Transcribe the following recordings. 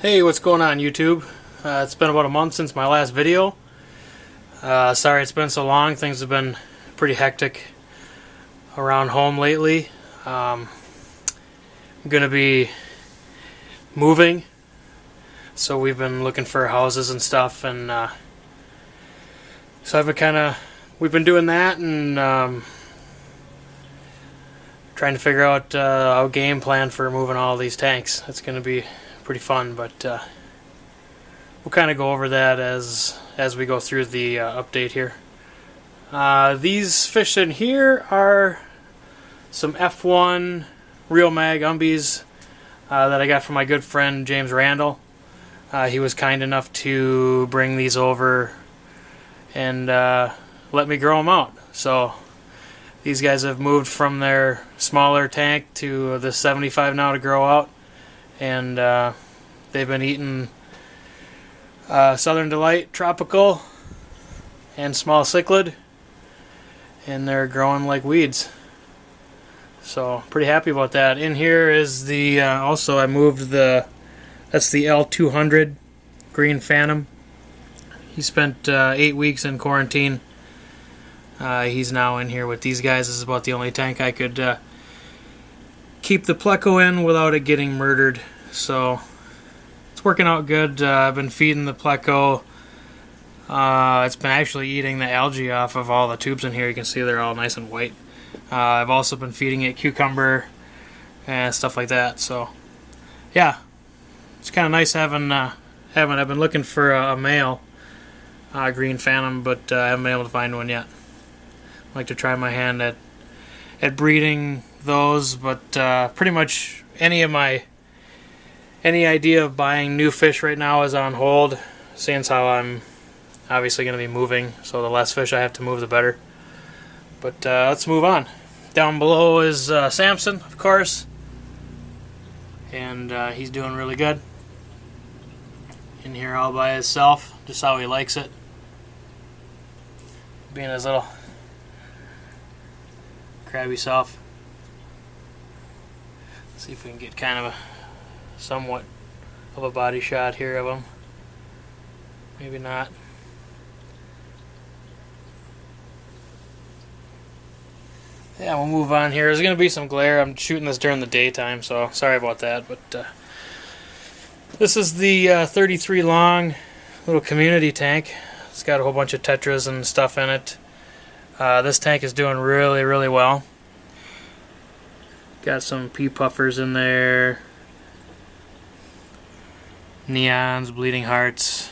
Hey, what's going on YouTube? It's been about a month since my last video. Sorry it's been so long. Things have been pretty hectic around home lately. I'm gonna be moving, so we've been looking for houses and stuff, and so we've been doing that and trying to figure out a game plan for moving all these tanks. It's gonna be pretty fun, but we'll kind of go over that as we go through the update here. These fish in here are some F1 Real Mag Umbies that I got from my good friend James Randall. He was kind enough to bring these over and let me grow them out. So these guys have moved from their smaller tank to the 75 now to grow out. And they've been eating Southern Delight Tropical and small Cichlid, and they're growing like weeds. So pretty happy about that. In here is the also I moved that's the L200 Green Phantom. He spent 8 weeks in quarantine. He's now in here with these guys. This is about the only tank I could keep the pleco in without it getting murdered, so it's working out good. I've been feeding the pleco. It's been actually eating the algae off of all the tubes in here. You can see they're all nice and white. I've also been feeding it cucumber and stuff like that. So yeah, it's kind of nice having I've been looking for a male Green Phantom, but I haven't been able to find one yet. I'd like to try my hand at breeding those, but pretty much any idea of buying new fish right now is on hold, seeing as how I'm obviously going to be moving, so the less fish I have to move the better. But let's move on. Down below is Samson, of course, and he's doing really good in here all by himself, just how he likes it, being his little crabby self. See if we can get kind of a somewhat of a body shot here of him. Maybe not. Yeah, we'll move on here. There's going to be some glare. I'm shooting this during the daytime, so sorry about that. But this is the 33 long little community tank. It's got a whole bunch of tetras and stuff in it. This tank is doing really, really well. Got some pea puffers in there, neons, bleeding hearts.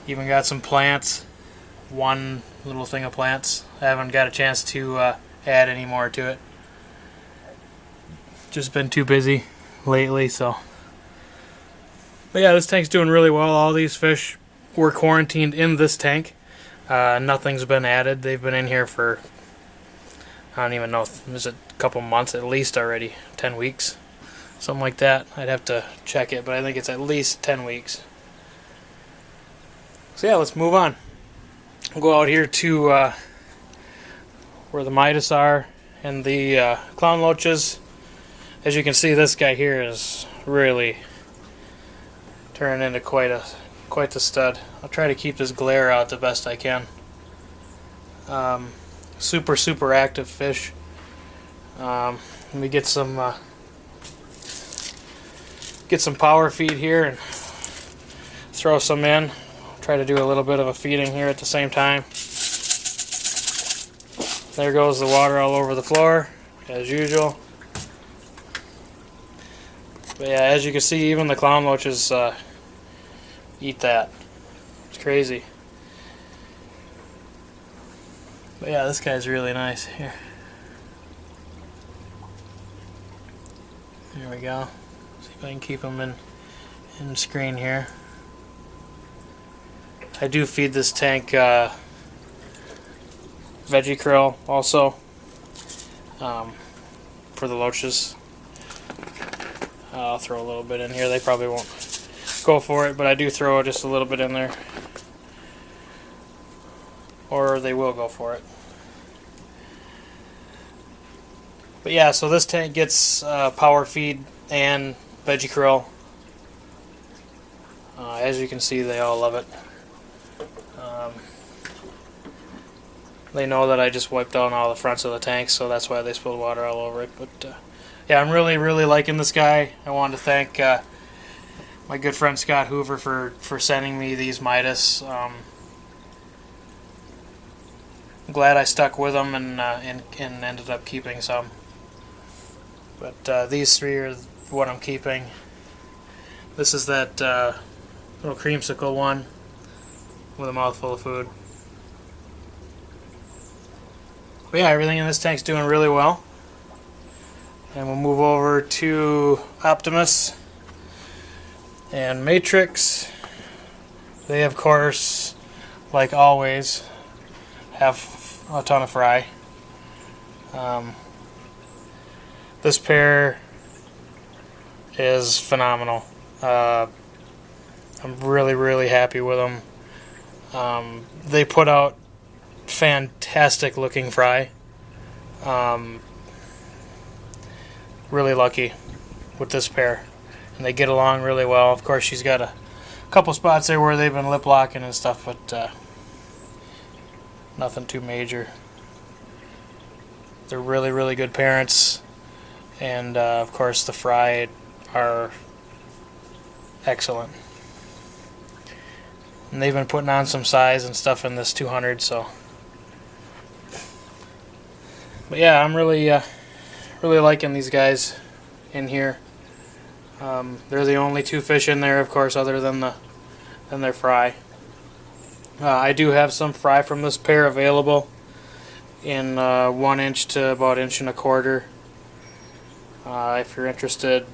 Even got some plants, one little thing of plants. I haven't got a chance to add any more to it. Just been too busy lately, so. But yeah, this tank's doing really well. All these fish were quarantined in this tank. Nothing's been added. They've been in here for, I don't even know, is it a couple months at least already? 10 weeks? Something like that. I'd have to check it, but I think it's at least 10 weeks. So yeah, let's move on. We'll go out here to where the Midas are and the clown loaches. As you can see, this guy here is really turning into quite the stud. I'll try to keep this glare out the best I can. Super active fish. Let me get some power feed here and throw some in. Try to do a little bit of a feeding here at the same time. There goes the water all over the floor as usual. But yeah, as you can see, even the clown loaches eat that. It's crazy. But yeah, this guy's really nice. Here. There we go. See if I can keep him in screen here. I do feed this tank veggie krill also for the loaches. I'll throw a little bit in here. They probably won't go for it, but I do throw just a little bit in there. Or they will go for it. But yeah, so this tank gets power feed and veggie krill. As you can see, they all love it. They know that I just wiped down all the fronts of the tanks, so that's why they spilled water all over it. But yeah, I'm really liking this guy. I wanted to thank my good friend Scott Hoover for sending me these Midas. I'm glad I stuck with them and ended up keeping some. But these three are what I'm keeping. This is that little creamsicle one with a mouthful of food. But yeah, everything in this tank's doing really well. And we'll move over to Optimus and Matrix. They, of course, like always, have a ton of fry. This pair is phenomenal. I'm really happy with them. They put out fantastic looking fry. Really lucky with this pair, and they get along really well. Of course, she's got a couple spots there where they've been lip locking and stuff, but nothing too major. They're really good parents, and of course the fry are excellent. And they've been putting on some size and stuff in this 200, so. But yeah, I'm really liking these guys in here. They're the only two fish in there, of course, other than their fry. I do have some fry from this pair available in 1 inch to about 1.25 inches. If you're interested,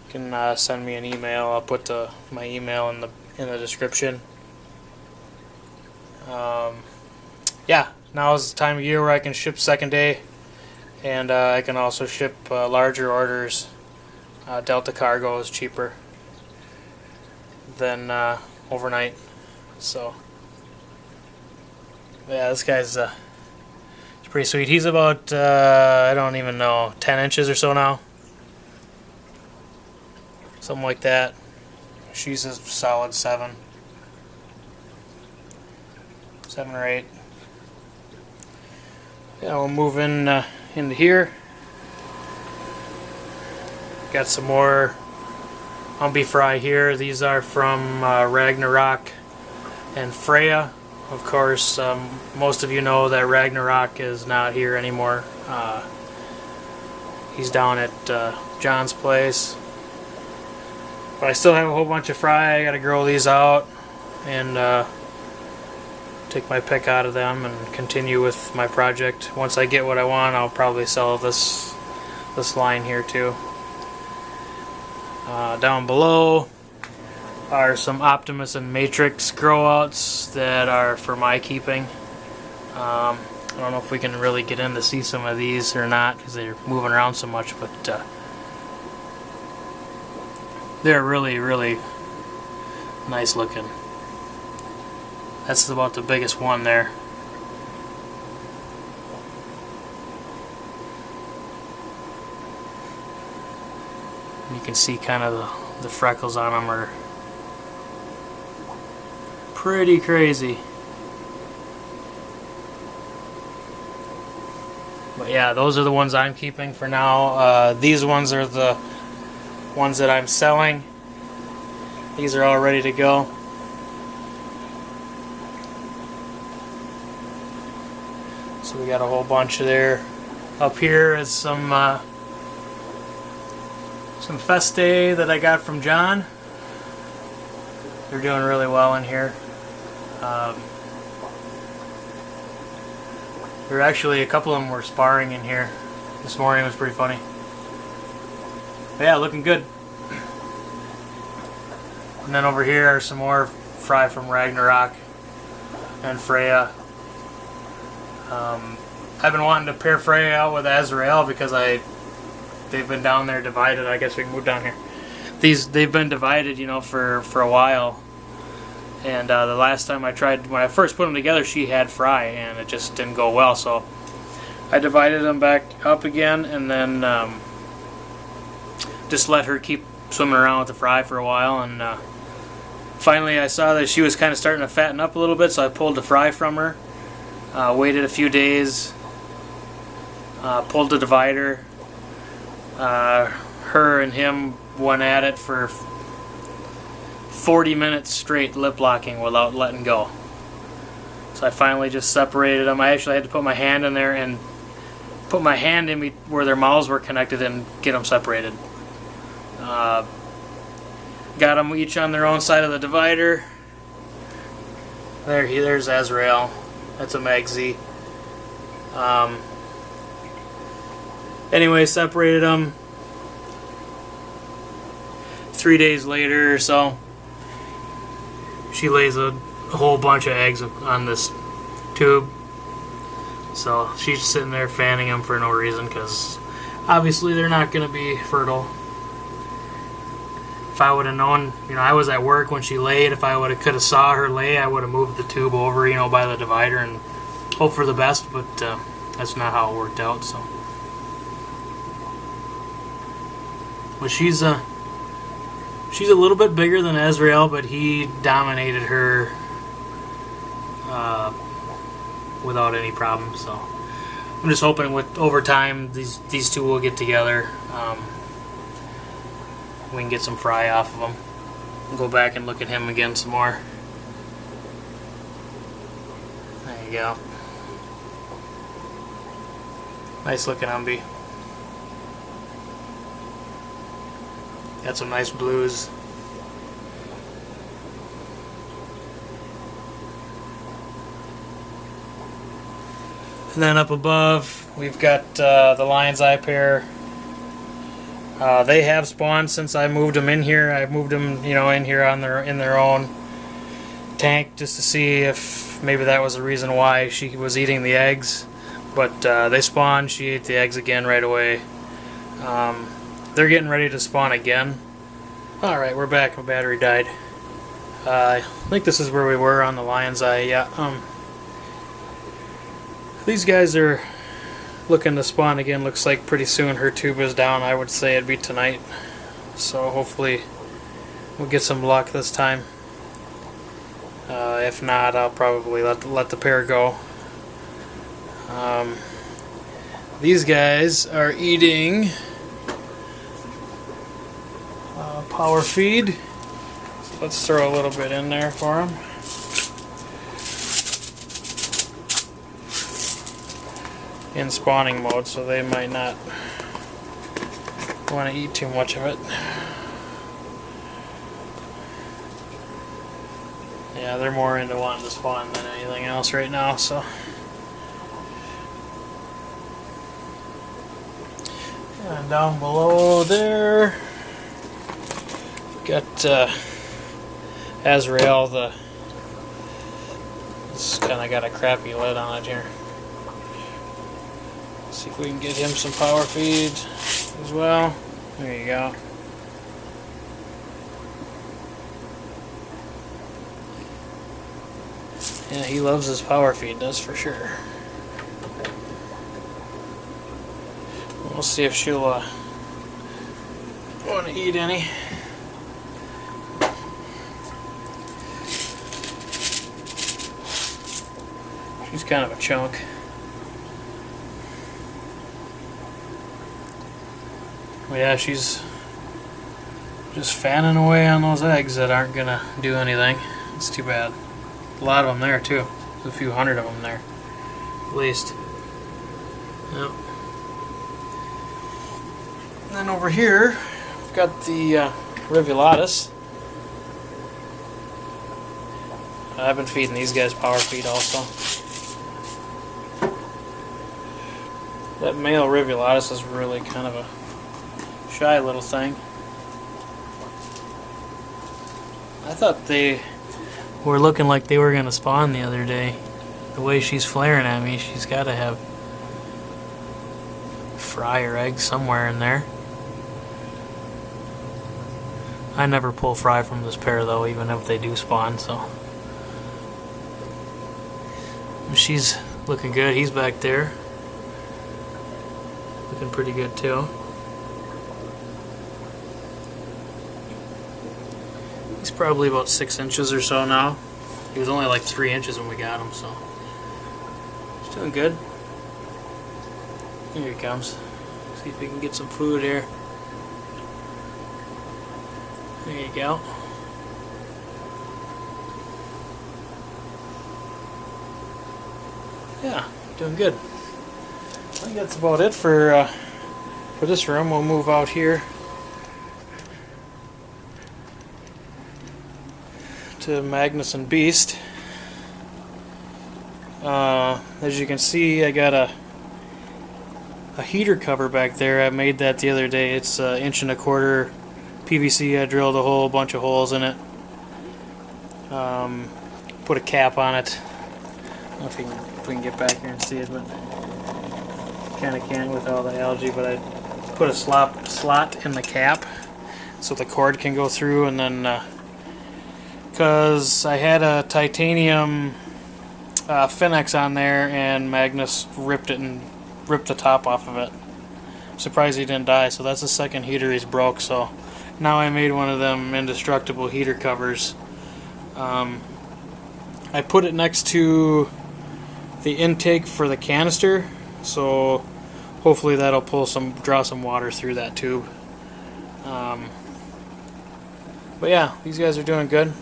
you can send me an email. I'll put my email in the description. Yeah, now is the time of year where I can ship second day, and I can also ship larger orders. Delta Cargo is cheaper than overnight. So yeah, this guy's pretty sweet. He's about I don't even know, 10 inches or so now, something like that. She's a solid 7 or 8. Yeah, we'll move in into here. Got some more Humby fry here. These are from Ragnarok and Freya. Of course, most of you know that Ragnarok is not here anymore. He's down at John's place. But I still have a whole bunch of fry. I gotta grow these out and take my pick out of them and continue with my project. Once I get what I want, I'll probably sell this line here too. Down below are some Optimus and Matrix growouts that are for my keeping. I don't know if we can really get in to see some of these or not because they're moving around so much, but they're really nice looking. That's about the biggest one there. You can see kind of the freckles on them are pretty crazy. But yeah, those are the ones I'm keeping for now. These ones are the ones that I'm selling. These are all ready to go. So we got a whole bunch there. Up here is some Feste that I got from John. They're doing really well in here. There were actually a couple of them were sparring in here this morning. It was pretty funny. But yeah, looking good. And then over here are some more fry from Ragnarok and Freya. I've been wanting to pair Freya out with Azrael because they've been down there divided. I guess we can move down here. They've been divided, you know, for a while. And the last time I tried, when I first put them together, she had fry, and it just didn't go well. So I divided them back up again, and then just let her keep swimming around with the fry for a while, and finally I saw that she was kind of starting to fatten up a little bit, so I pulled the fry from her, waited a few days, pulled the divider. Her and him went at it for 40 minutes straight, lip locking without letting go. So I finally just separated them. I actually had to put my hand in there and put my hand in where their mouths were connected and get them separated. Got them each on their own side of the divider. There's Azrael. That's a Mag Z. Anyway, separated them. 3 days later or so, she lays a whole bunch of eggs on this tube. So she's sitting there fanning them for no reason, because obviously they're not going to be fertile. If I would have known, I was at work when she laid, if I could have saw her lay, I would have moved the tube over, by the divider and hope for the best, but that's not how it worked out. So, but she's a little bit bigger than Azrael, but he dominated her without any problem. So I'm just hoping over time these two will get together. We can get some fry off of him. We'll go back and look at him again some more. There you go. Nice looking Humvee. Got some nice blues. And then up above, we've got the lion's eye pair. They have spawned since I moved them in here. I moved them, in here in their own tank just to see if maybe that was the reason why she was eating the eggs. But they spawned. She ate the eggs again right away. They're getting ready to spawn again. Alright, we're back. My battery died. I think this is where we were on the lion's eye. Yeah. These guys are looking to spawn again. Looks like pretty soon her tube is down. I would say it'd be tonight. So hopefully we'll get some luck this time. If not, I'll probably let the pair go. These guys are eating power feed. So let's throw a little bit in there for them. In spawning mode, so they might not want to eat too much of it. Yeah, they're more into wanting to spawn than anything else right now, so. And down below there, got Azrael. This kind of got a crappy lid on it here. See if we can get him some power feed as well. There you go. Yeah, he loves his power feed, that's for sure. We'll see if she'll want to eat any. She's kind of a chunk. Well, yeah, she's just fanning away on those eggs that aren't gonna do anything. It's too bad. A lot of them there too. There's a few hundred of them there, at least. Yep. And then over here, we've got the rivulatus. I've been feeding these guys power feed also. That male rivulatus is really kind of a shy little thing. I thought they were looking like they were going to spawn the other day. The way she's flaring at me, she's got to have fry or eggs somewhere in there. I never pull fry from this pair though, even if they do spawn, so. She's looking good. He's back there. Looking pretty good too. He's probably about 6 inches or so now. He was only like 3 inches when we got him, so he's doing good. Here he comes. See if we can get some food here. There you go. Yeah, doing good. I think that's about it for this room. We'll move out here to Magnus and Beast. As you can see, I got a heater cover back there. I made that the other day. It's 1.25 inch PVC. I drilled a whole bunch of holes in it. Put a cap on it. I don't know if we can get back here and see it, but kind of can't with all the algae. But I put a slot in the cap so the cord can go through, and then because I had a titanium Finex on there, and Magnus ripped the top off of it. I'm surprised he didn't die. So that's the second heater he's broke. So now I made one of them indestructible heater covers. I put it next to the intake for the canister, so hopefully that'll draw some water through that tube. But yeah, these guys are doing good.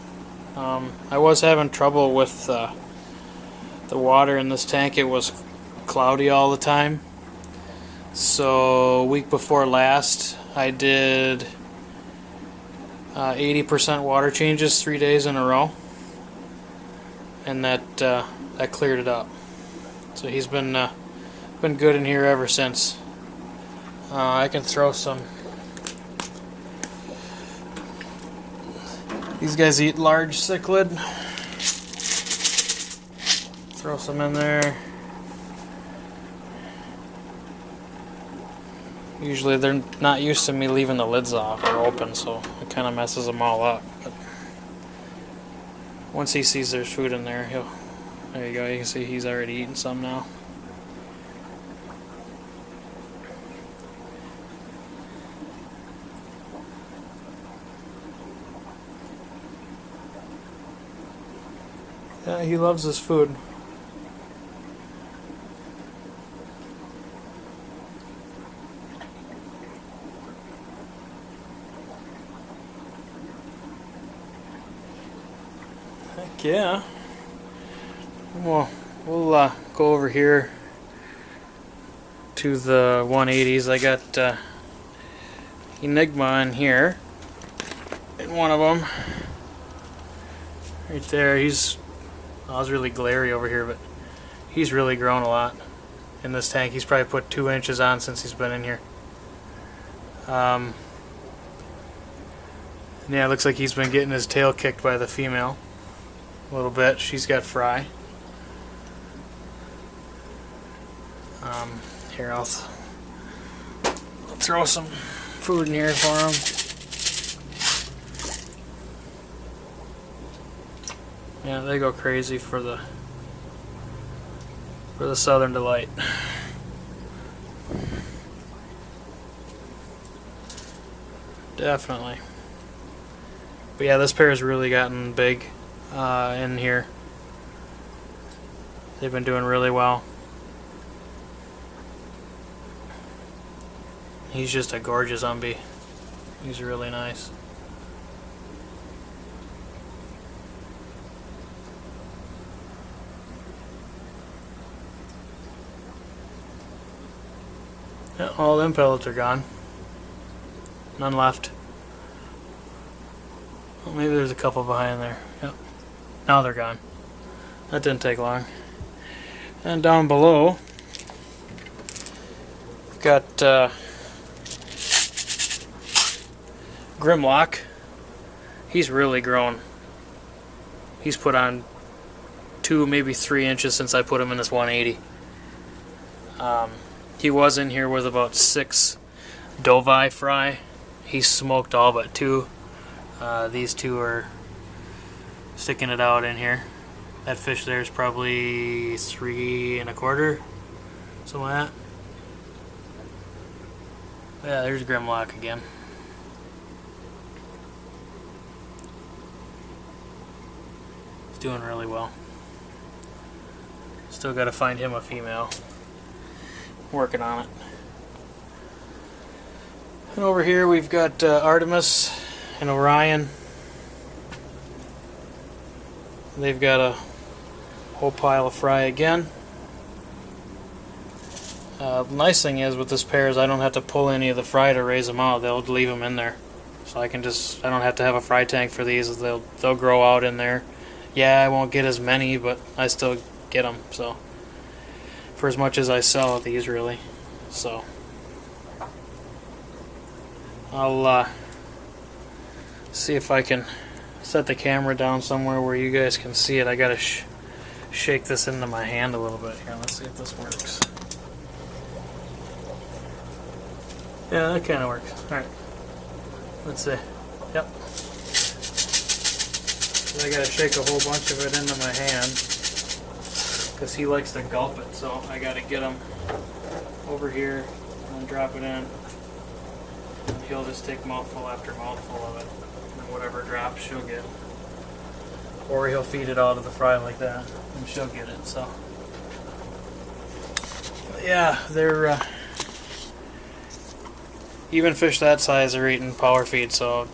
I was having trouble with the water in this tank. It was cloudy all the time. So week before last, I did 80% water changes 3 days in a row, and that cleared it up. So he's been good in here ever since. I can throw some. These guys eat large cichlid. Throw some in there. Usually they're not used to me leaving the lids off or open, so it kind of messes them all up. But once he sees there's food in there, there you go, you can see he's already eaten some now. Yeah, he loves his food. Heck yeah. Well, we'll go over here to the 180s. I got Enigma in here, in one of them. Right there. I was really glary over here, but he's really grown a lot in this tank. He's probably put 2 inches on since he's been in here. Yeah, it looks like he's been getting his tail kicked by the female a little bit. She's got fry. Here, I'll throw some food in here for him. Yeah, they go crazy for the Southern Delight. Definitely. But yeah, this pair's really gotten big in here. They've been doing really well. He's just a gorgeous zombie. He's really nice. Yeah, all them pellets are gone. None left. Well, maybe there's a couple behind there. Yep. Now they're gone. That didn't take long. And down below, we've got Grimlock. He's really grown. He's put on 2, maybe 3 inches since I put him in this 180. He was in here with about 6 Dovi fry. He smoked all but 2. These 2 are sticking it out in here. That fish there is probably 3 1/4, something like that. Yeah, there's Grimlock again. He's doing really well. Still got to find him a female. Working on it. And over here we've got Artemis and Orion. They've got a whole pile of fry again. The nice thing is with this pair is I don't have to pull any of the fry to raise them out. They'll leave them in there. So I don't have to have a fry tank for these. They'll grow out in there. Yeah, I won't get as many, but I still get them. So for as much as I sell of these, really. So I'll see if I can set the camera down somewhere where you guys can see it. I gotta shake this into my hand a little bit here. Let's see if this works. Yeah, that kind of works. Alright. Let's see. Yep. So I gotta shake a whole bunch of it into my hand because he likes to gulp it, so I gotta get him over here and drop it in. And he'll just take mouthful after mouthful of it. And whatever drops, she'll get. Or he'll feed it out of the fry like that, and she'll get it, so. Yeah, they're, even fish that size are eating power feed, so,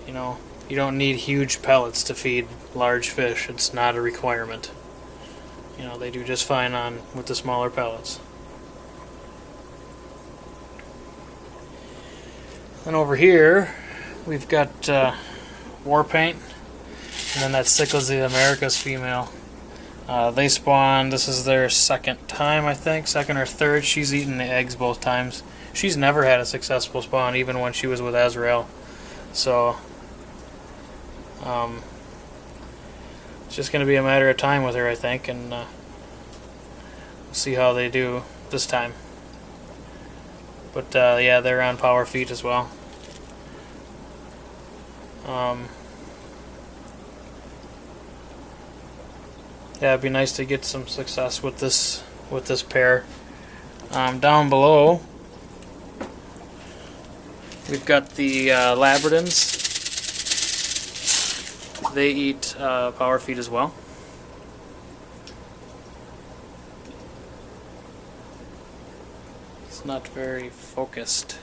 you know, you don't need huge pellets to feed large fish. It's not a requirement. You know, they do just fine with the smaller pellets. And over here, we've got War Paint, and then that's Cichlid the Americas female. They spawn, this is their second time, I think, second or third. She's eaten the eggs both times. She's never had a successful spawn, even when she was with Azrael. So, it's just going to be a matter of time with her, I think, and we'll see how they do this time. But, yeah, they're on power feed as well. Yeah, it'd be nice to get some success with this pair. Down below, we've got the Labradins. They eat power feed as well. It's not very focused.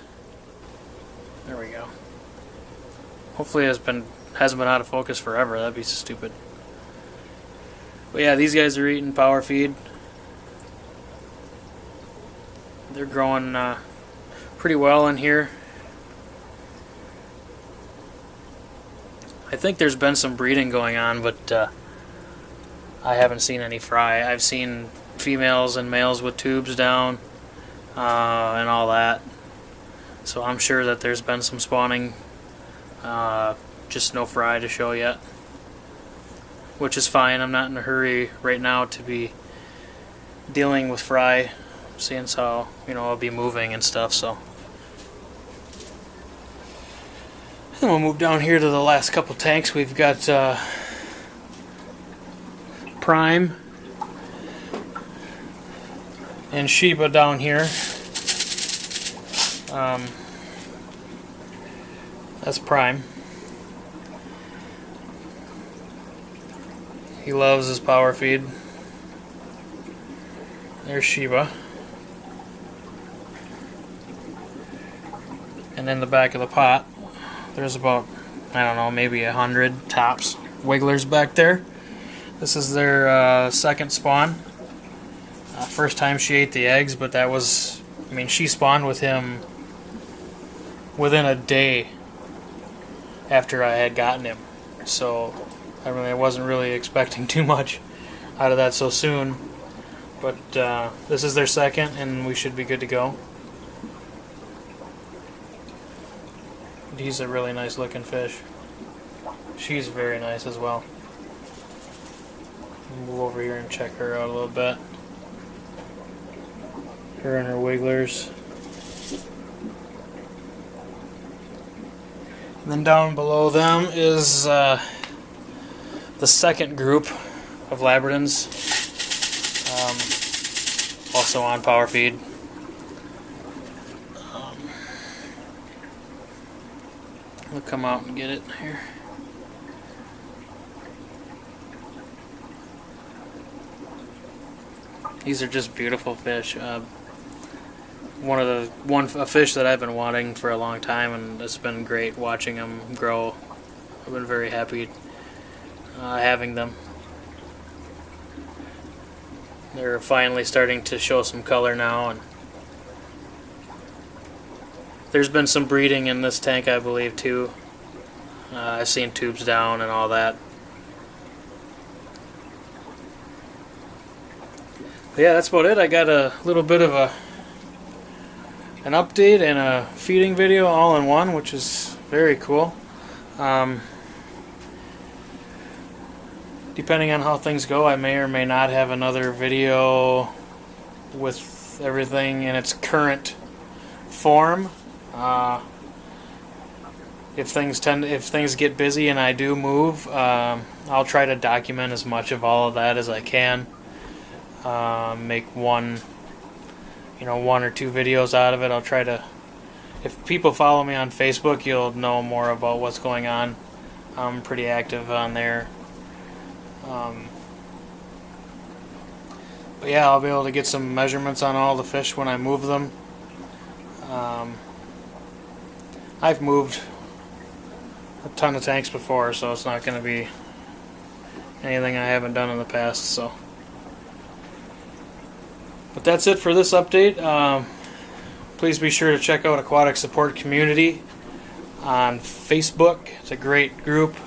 There we go. Hopefully it hasn't been out of focus forever. That'd be stupid. But yeah, these guys are eating power feed. They're growing pretty well in here. I think there's been some breeding going on, but I haven't seen any fry. I've seen females and males with tubes down and all that. So I'm sure that there's been some spawning, just no fry to show yet. Which is fine. I'm not in a hurry right now to be dealing with fry, seeing as how, you know, I'll be moving and stuff, so. And we'll move down here to the last couple tanks. We've got Prime and Sheba down here. That's Prime. He loves his power feed. There's Sheba. And in the back of the pot, there's about, I don't know, maybe 100 tops wigglers back there. This is their second spawn. First time she ate the eggs, but that was, I mean, she spawned with him within a day after I had gotten him. So, I wasn't really expecting too much out of that so soon. But this is their second, and we should be good to go. He's a really nice looking fish. She's very nice as well. Move over here and check her out a little bit. Her and her wigglers. And then down below them is the second group of Labradins, also on power feed. We'll come out and get it here. These are just beautiful fish. A fish that I've been wanting for a long time, and it's been great watching them grow. I've been very happy having them. They're finally starting to show some color now, and there's been some breeding in this tank, I believe, too. I've seen tubes down and all that. But yeah, that's about it. I got a little bit of an update and a feeding video all in one, which is very cool. Depending on how things go, I may or may not have another video with everything in its current form. If things get busy and I do move, I'll try to document as much of all of that as I can. Make one or two videos out of it. I'll try to. If people follow me on Facebook, you'll know more about what's going on. I'm pretty active on there. But yeah, I'll be able to get some measurements on all the fish when I move them. I've moved a ton of tanks before, so it's not going to be anything I haven't done in the past. So, but that's it for this update. Please be sure to check out Aquatic Support Community on Facebook. It's a great group.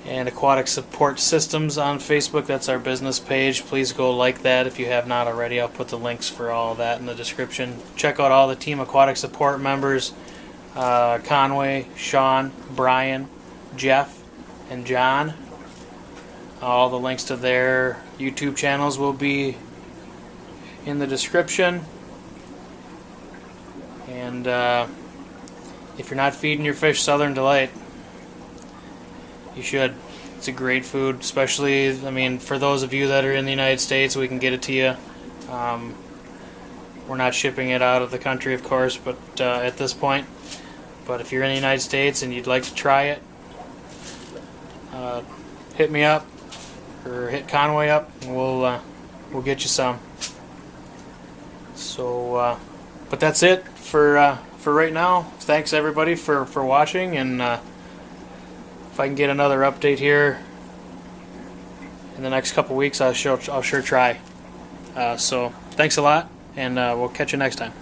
And Aquatic Support Systems on Facebook. That's our business page. Please go like that if you have not already. I'll put the links for all of that in the description. Check out all the Team Aquatic Support members. Conway, Sean, Brian, Jeff, and John. All the links to their YouTube channels will be in the description. And if you're not feeding your fish Southern Delight, you should. It's a great food, especially, for those of you that are in the United States, we can get it to you. We're not shipping it out of the country, of course, but at this point. But if you're in the United States and you'd like to try it, hit me up or hit Conway up, and we'll get you some. So, but that's it for right now. Thanks everybody for watching, and if I can get another update here in the next couple weeks, I'll sure try. So thanks a lot, and we'll catch you next time.